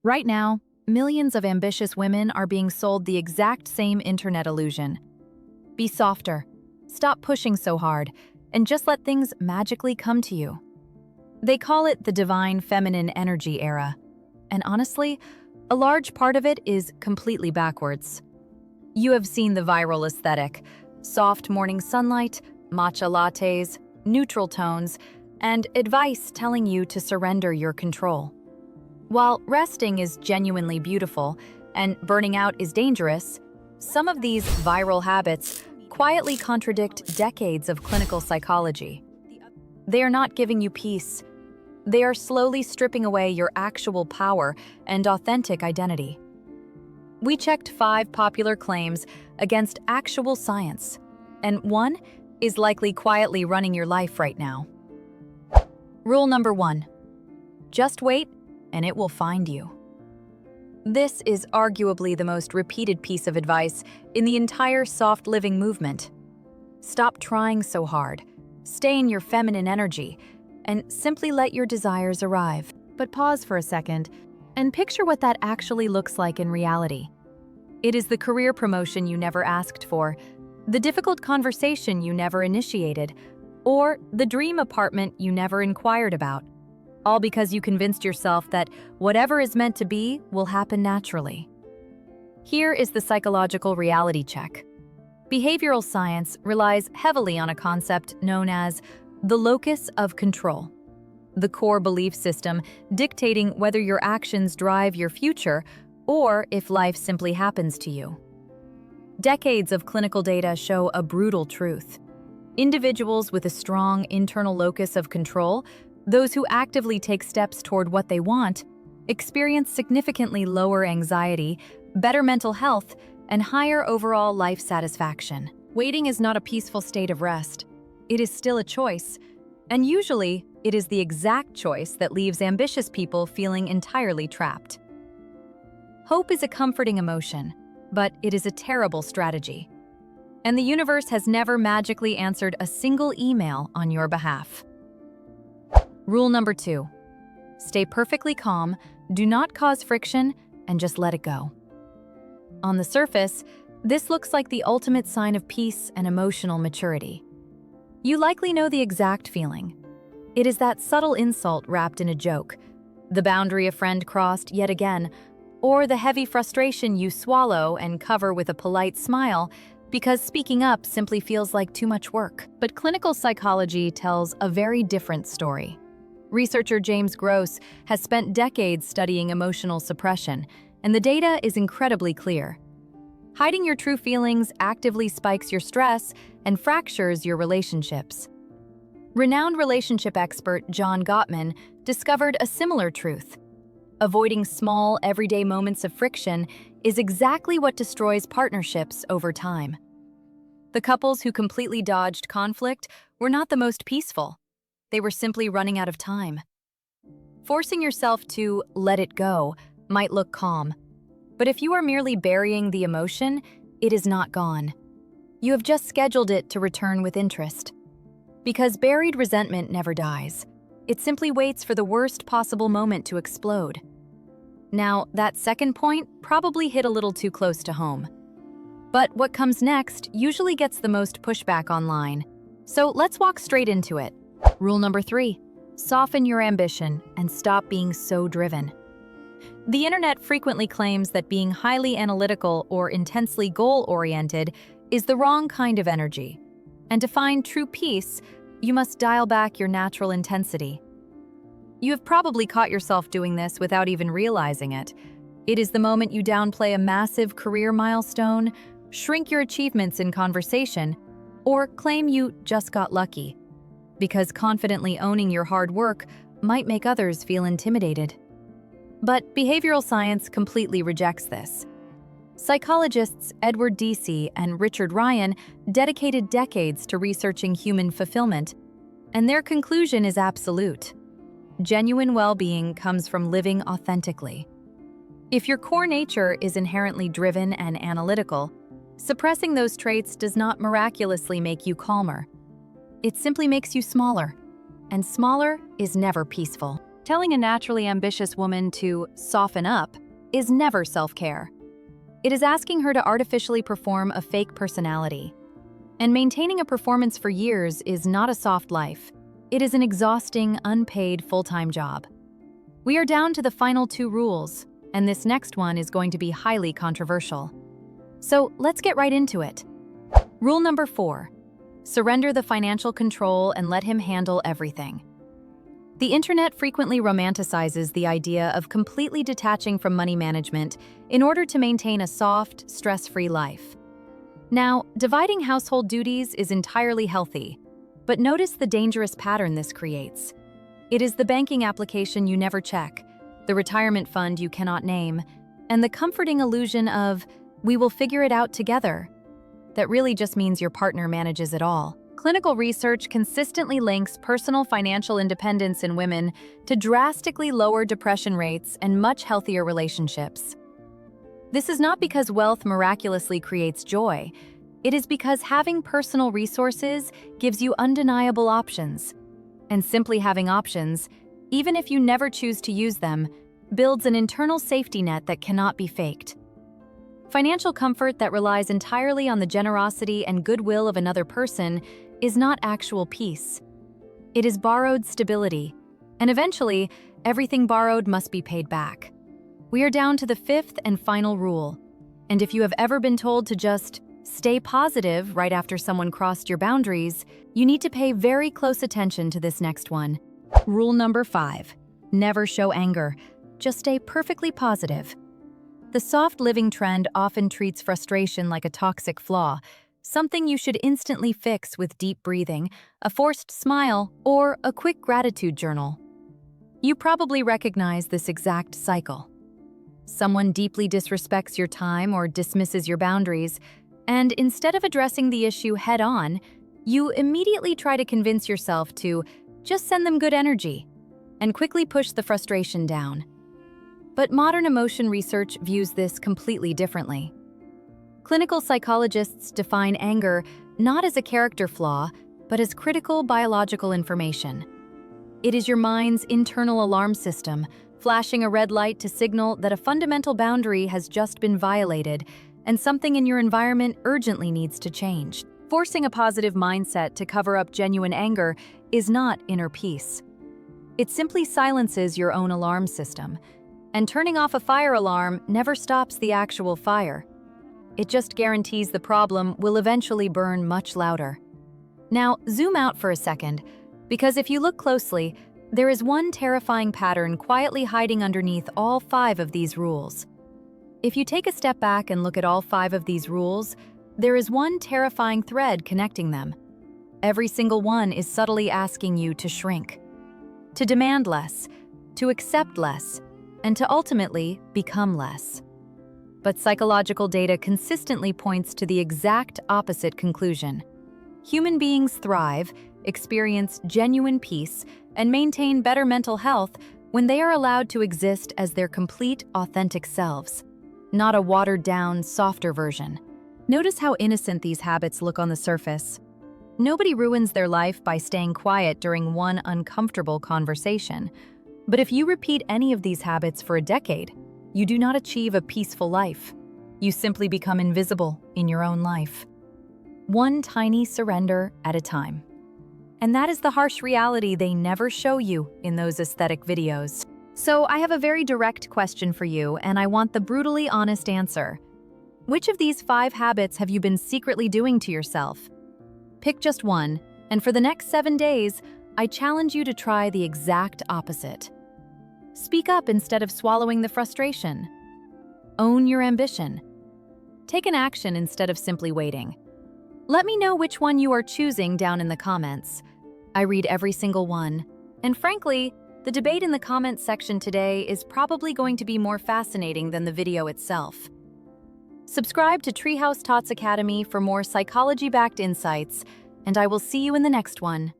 Right now, millions of ambitious women are being sold the exact same internet illusion. Be softer, stop pushing so hard, and just let things magically come to you. They call it the divine feminine energy era. And honestly, a large part of it is completely backwards. You have seen the viral aesthetic: soft morning sunlight, matcha lattes, neutral tones, and advice telling you to surrender your control. While resting is genuinely beautiful and burning out is dangerous, some of these viral habits quietly contradict decades of clinical psychology. They are not giving you peace. They are slowly stripping away your actual power and authentic identity. We checked 5 popular claims against actual science, and one is likely quietly running your life right now. Rule number 1: just wait, and it will find you. This is arguably the most repeated piece of advice in the entire soft living movement. Stop trying so hard, stay in your feminine energy, and simply let your desires arrive. But pause for a second and picture what that actually looks like in reality. It is the career promotion you never asked for, the difficult conversation you never initiated, or the dream apartment you never inquired about. All because you convinced yourself that whatever is meant to be will happen naturally. Here is the psychological reality check. Behavioral science relies heavily on a concept known as the locus of control, the core belief system dictating whether your actions drive your future or if life simply happens to you. Decades of clinical data show a brutal truth. Individuals with a strong internal locus of control, those who actively take steps toward what they want, experience significantly lower anxiety, better mental health, and higher overall life satisfaction. Waiting is not a peaceful state of rest. It is still a choice, and usually it is the exact choice that leaves ambitious people feeling entirely trapped. Hope is a comforting emotion, but it is a terrible strategy. And the universe has never magically answered a single email on your behalf. Rule number 2: stay perfectly calm, do not cause friction, and just let it go. On the surface, this looks like the ultimate sign of peace and emotional maturity. You likely know the exact feeling. It is that subtle insult wrapped in a joke, the boundary a friend crossed yet again, or the heavy frustration you swallow and cover with a polite smile because speaking up simply feels like too much work. But clinical psychology tells a very different story. Researcher James Gross has spent decades studying emotional suppression, and the data is incredibly clear. Hiding your true feelings actively spikes your stress and fractures your relationships. Renowned relationship expert John Gottman discovered a similar truth. Avoiding small, everyday moments of friction is exactly what destroys partnerships over time. The couples who completely dodged conflict were not the most peaceful. They were simply running out of time. Forcing yourself to let it go might look calm, but if you are merely burying the emotion, it is not gone. You have just scheduled it to return with interest. Because buried resentment never dies. It simply waits for the worst possible moment to explode. Now, that second point probably hit a little too close to home. But what comes next usually gets the most pushback online. So let's walk straight into it. Rule number 3: soften your ambition and stop being so driven. The internet frequently claims that being highly analytical or intensely goal-oriented is the wrong kind of energy. And to find true peace, you must dial back your natural intensity. You have probably caught yourself doing this without even realizing it. It is the moment you downplay a massive career milestone, shrink your achievements in conversation, or claim you just got lucky, because confidently owning your hard work might make others feel intimidated. But behavioral science completely rejects this. Psychologists Edward Deci and Richard Ryan dedicated decades to researching human fulfillment, and their conclusion is absolute. Genuine well-being comes from living authentically. If your core nature is inherently driven and analytical, suppressing those traits does not miraculously make you calmer. It simply makes you smaller, and smaller is never peaceful. Telling a naturally ambitious woman to soften up is never self-care. It is asking her to artificially perform a fake personality. And maintaining a performance for years is not a soft life. It is an exhausting, unpaid, full-time job. We are down to the final 2 rules, and this next one is going to be highly controversial. So let's get right into it. Rule number 4. Surrender the financial control and let him handle everything. The internet frequently romanticizes the idea of completely detaching from money management in order to maintain a soft, stress-free life. Now, dividing household duties is entirely healthy, but notice the dangerous pattern this creates. It is the banking application you never check, the retirement fund you cannot name, and the comforting illusion of, "we will figure it out together," that really just means your partner manages it all. Clinical research consistently links personal financial independence in women to drastically lower depression rates and much healthier relationships. This is not because wealth miraculously creates joy. It is because having personal resources gives you undeniable options. And simply having options, even if you never choose to use them, builds an internal safety net that cannot be faked. Financial comfort that relies entirely on the generosity and goodwill of another person is not actual peace. It is borrowed stability, and eventually, everything borrowed must be paid back. We are down to the 5th and final rule, and if you have ever been told to just stay positive right after someone crossed your boundaries, you need to pay very close attention to this next one. Rule number 5. Never show anger. Just stay perfectly positive. The soft living trend often treats frustration like a toxic flaw, something you should instantly fix with deep breathing, a forced smile, or a quick gratitude journal. You probably recognize this exact cycle. Someone deeply disrespects your time or dismisses your boundaries, and instead of addressing the issue head-on, you immediately try to convince yourself to just send them good energy and quickly push the frustration down. But modern emotion research views this completely differently. Clinical psychologists define anger not as a character flaw, but as critical biological information. It is your mind's internal alarm system, flashing a red light to signal that a fundamental boundary has just been violated and something in your environment urgently needs to change. Forcing a positive mindset to cover up genuine anger is not inner peace. It simply silences your own alarm system, and turning off a fire alarm never stops the actual fire. It just guarantees the problem will eventually burn much louder. Now, zoom out for a second, because if you look closely, there is one terrifying pattern quietly hiding underneath all 5 of these rules. If you take a step back and look at all 5 of these rules, there is one terrifying thread connecting them. Every single one is subtly asking you to shrink, to demand less, to accept less, and to ultimately become less. But psychological data consistently points to the exact opposite conclusion. Human beings thrive, experience genuine peace, and maintain better mental health when they are allowed to exist as their complete, authentic selves, not a watered-down, softer version. Notice how innocent these habits look on the surface. Nobody ruins their life by staying quiet during one uncomfortable conversation. But if you repeat any of these habits for a decade, you do not achieve a peaceful life. You simply become invisible in your own life. One tiny surrender at a time. And that is the harsh reality they never show you in those aesthetic videos. So I have a very direct question for you, and I want the brutally honest answer. Which of these 5 habits have you been secretly doing to yourself? Pick just one, and for the next 7 days, I challenge you to try the exact opposite. Speak up instead of swallowing the frustration. Own your ambition. Take an action instead of simply waiting. Let me know which one you are choosing down in the comments. I read every single one, and frankly, the debate in the comments section today is probably going to be more fascinating than the video itself. Subscribe to Treehouse Tots Academy for more psychology-backed insights, and I will see you in the next one.